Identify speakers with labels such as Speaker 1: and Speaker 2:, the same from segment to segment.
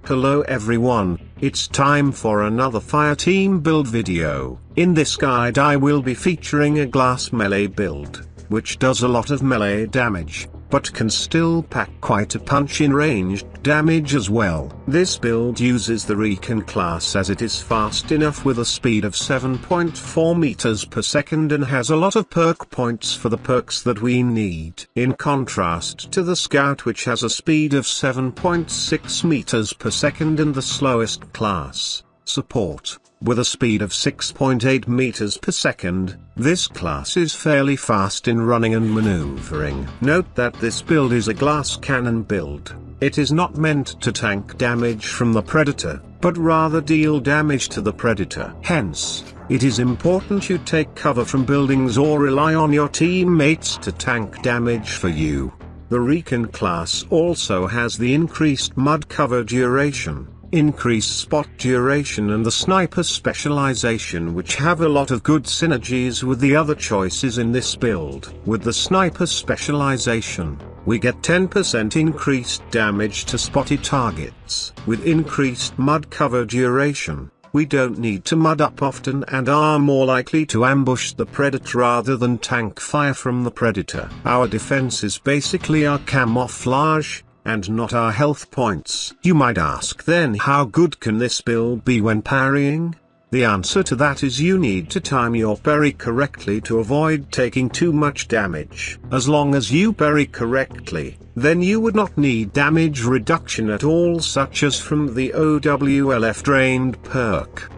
Speaker 1: Hello everyone, it's time for another fire team build video. In this guide I will be featuring a glass melee build, which does a lot of melee damage, but can still pack quite a punch in ranged damage as well. This build uses the Recon class as it is fast enough with a speed of 7.4 meters per second and has a lot of perk points for the perks that we need. In contrast to the Scout, which has a speed of 7.6 meters per second and the slowest class, Support, with a speed of 6.8 meters per second, this class is fairly fast in running and maneuvering. Note that this build is a glass cannon build. It is not meant to tank damage from the Predator, but rather deal damage to the Predator. Hence, it is important you take cover from buildings or rely on your teammates to tank damage for you. The Recon class also has the increased mud cover duration, increased spot duration and the sniper specialization, which have a lot of good synergies with the other choices in this build. With the sniper specialization, we get 10% increased damage to spotted targets. With increased mud cover duration, we don't need to mud up often and are more likely to ambush the Predator rather than tank fire from the Predator. Our defense is basically our camouflage, and not our health points. You might ask then, how good can this build be when parrying? The answer to that is you need to time your parry correctly to avoid taking too much damage. As long as you parry correctly, then you would not need damage reduction at all, such as from the OWLF drained perk.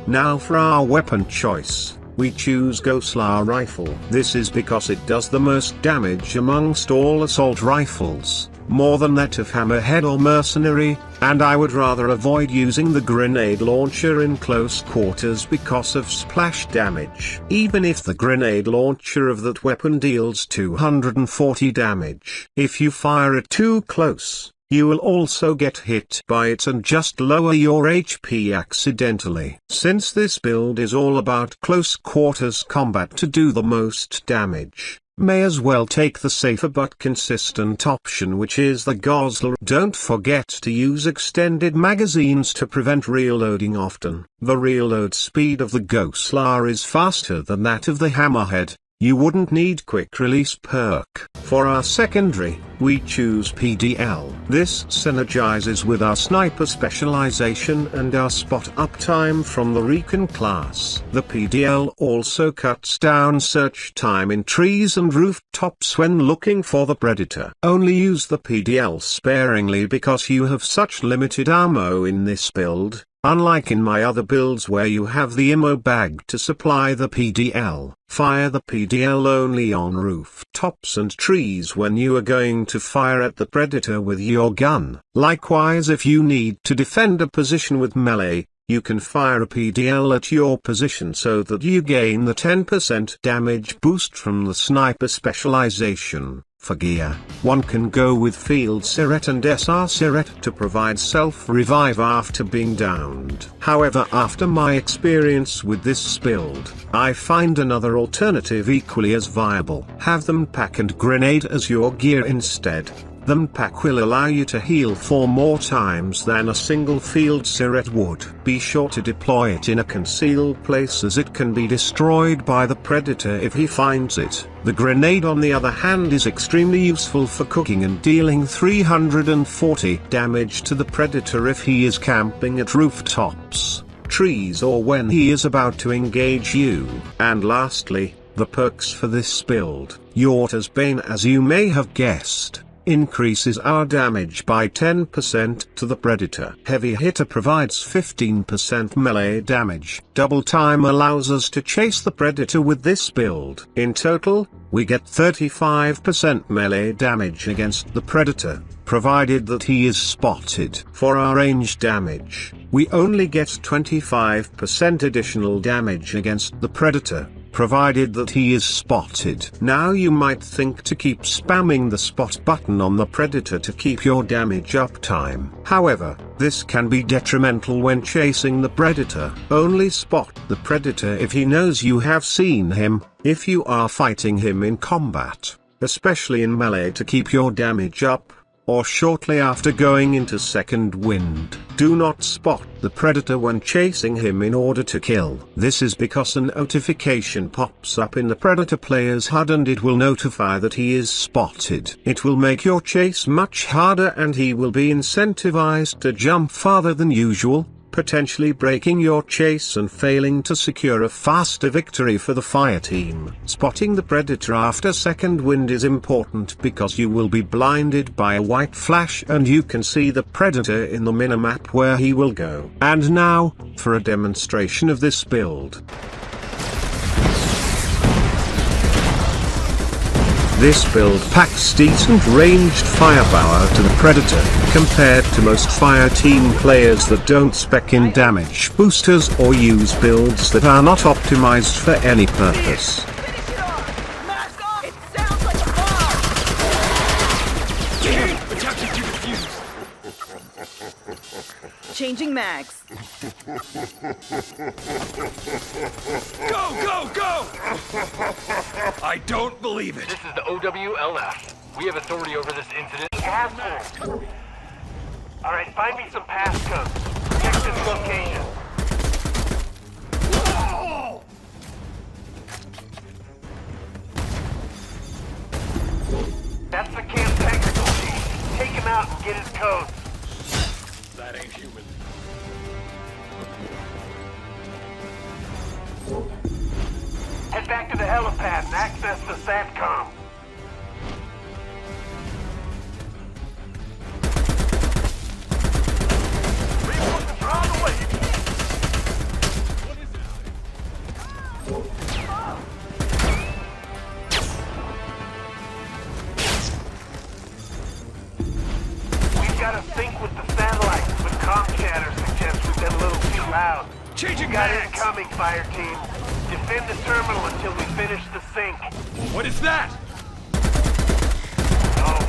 Speaker 1: Now for our weapon choice. We choose Goslar rifle. This is because it does the most damage amongst all assault rifles, more than that of hammerhead or mercenary, and I would rather avoid using the grenade launcher in close quarters because of splash damage. Even if the grenade launcher of that weapon deals 240 damage, if you fire it too close, you will also get hit by it and just lower your HP accidentally. Since this build is all about close quarters combat to do the most damage, may as well take the safer but consistent option, which is the Goslar. Don't forget to use extended magazines to prevent reloading often. The reload speed of the Goslar is faster than that of the hammerhead. You wouldn't need quick release perk. For our secondary, we choose PDL. This synergizes with our sniper specialization and our spot uptime from the Recon class. The PDL also cuts down search time in trees and rooftops when looking for the Predator. Only use the PDL sparingly because you have such limited ammo in this build, unlike in my other builds where you have the ammo bag to supply the PDL. Fire the PDL only on rooftops and trees when you are going to fire at the Predator with your gun. Likewise, if you need to defend a position with melee, you can fire a PDL at your position so that you gain the 10% damage boost from the sniper specialization. For gear, one can go with Field Siret and SR Siret to provide self-revive after being downed. However, after my experience with this build, I find another alternative equally as viable. Have them pack and grenade as your gear instead. Them pack will allow you to heal 4 more times than a single Field Siret would. Be sure to deploy it in a concealed place as it can be destroyed by the Predator if he finds it. The grenade on the other hand is extremely useful for cooking and dealing 340 damage to the Predator if he is camping at rooftops, trees or when he is about to engage you. And lastly, the perks for this build. Yorta's Bane, as you may have guessed, increases our damage by 10% to the Predator. Heavy Hitter provides 15% melee damage. Double Time allows us to chase the Predator with this build. In total, we get 35% melee damage against the Predator, provided that he is spotted. For our range damage, we only get 25% additional damage against the Predator, provided that he is spotted. Now you might think to keep spamming the spot button on the Predator to keep your damage uptime. However, this can be detrimental when chasing the Predator. Only spot the Predator if he knows you have seen him, if you are fighting him in combat, especially in melee, to keep your damage up. or shortly after going into second wind. Do not spot the predator when chasing him in order to kill. This is because a notification pops up in the predator player's HUD and it will notify that he is spotted. It will make your chase much harder and he will be incentivized to jump farther than usual, potentially breaking your chase and failing to secure a faster victory for the fire team. Spotting the predator after second wind is important because you will be blinded by a white flash and you can see the predator in the minimap where he will go. And now, for a demonstration of this build. This build packs decent ranged firepower to the predator, compared to most fire team players that don't spec in damage boosters or use builds that are not optimized for any purpose.
Speaker 2: Changing mags.
Speaker 3: Go, go, go! I don't believe it.
Speaker 4: This is the OWLF. We have authority over this incident. Asshole! Alright, find me some passcodes. Check this location.
Speaker 3: Whoa!
Speaker 4: That's the camp technical chief. Take him out and get his codes.
Speaker 3: That ain't human.
Speaker 4: Head back to the helipad and access the SATCOM. Reinforcements are on the way. We've got to sync with the satellites, but comm chatter suggests we've been a little too loud.
Speaker 3: Changing
Speaker 4: Got
Speaker 3: mags.
Speaker 4: incoming, fire team. Defend the terminal until we finish the sync.
Speaker 3: What is that?
Speaker 4: Oh,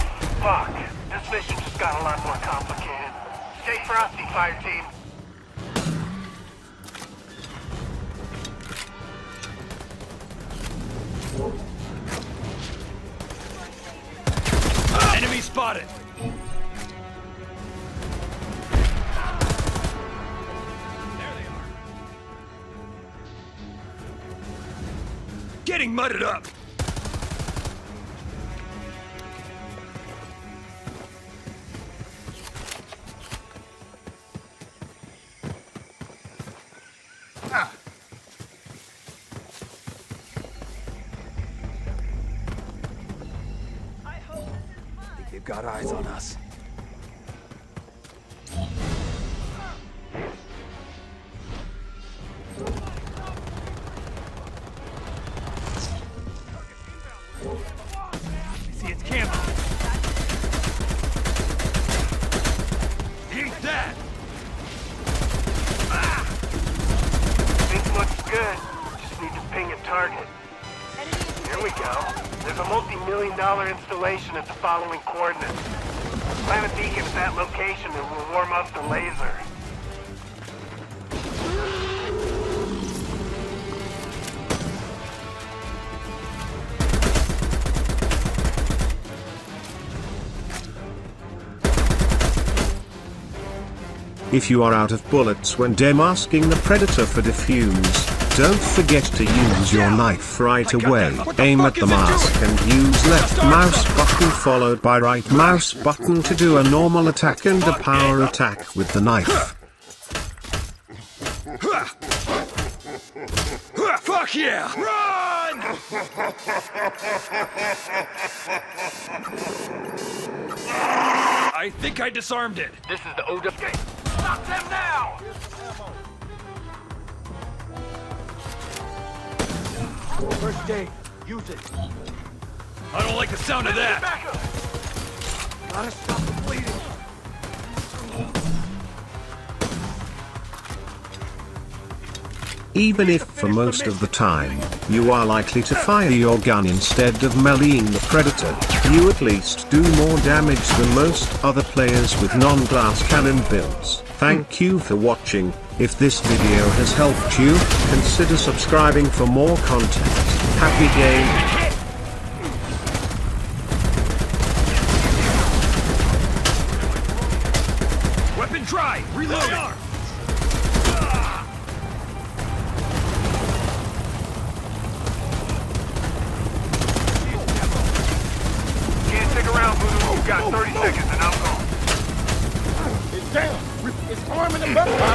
Speaker 4: fuck. This mission just got a lot more complicated. Stay frosty, fire team.
Speaker 3: Enemy spotted. There they are. Getting mudded up. Ah. I think they've got eyes on us. See its camera. Eat that! Ah!
Speaker 4: Think looks good. Just need to ping a target. Here we go. There's a multi-million-dollar installation at the following coordinates. Plant a beacon at that location and we'll warm up the laser.
Speaker 1: If you are out of bullets when demasking the predator for defuse, don't forget to use your knife right away. Aim at the mask and use left mouse button followed by right mouse button to do a normal attack and a power attack with the knife.
Speaker 3: Fuck yeah! Run! I think I disarmed it.
Speaker 4: This is the OW. Stop them now!
Speaker 5: First aid. Use it.
Speaker 3: I don't like the sound of that.
Speaker 4: Back up!
Speaker 5: Gotta stop the bleeding.
Speaker 1: Even if for most of the time, you are likely to fire your gun instead of meleeing the predator, you at least do more damage than most other players with non-glass cannon builds. Thank you for watching. If this video has helped you, consider subscribing for more content. Happy game!
Speaker 3: Try! Reload!
Speaker 4: Can't stick around, Voodoo. You've got 30 seconds and I'm gone.
Speaker 5: It's down. It's arm in the back.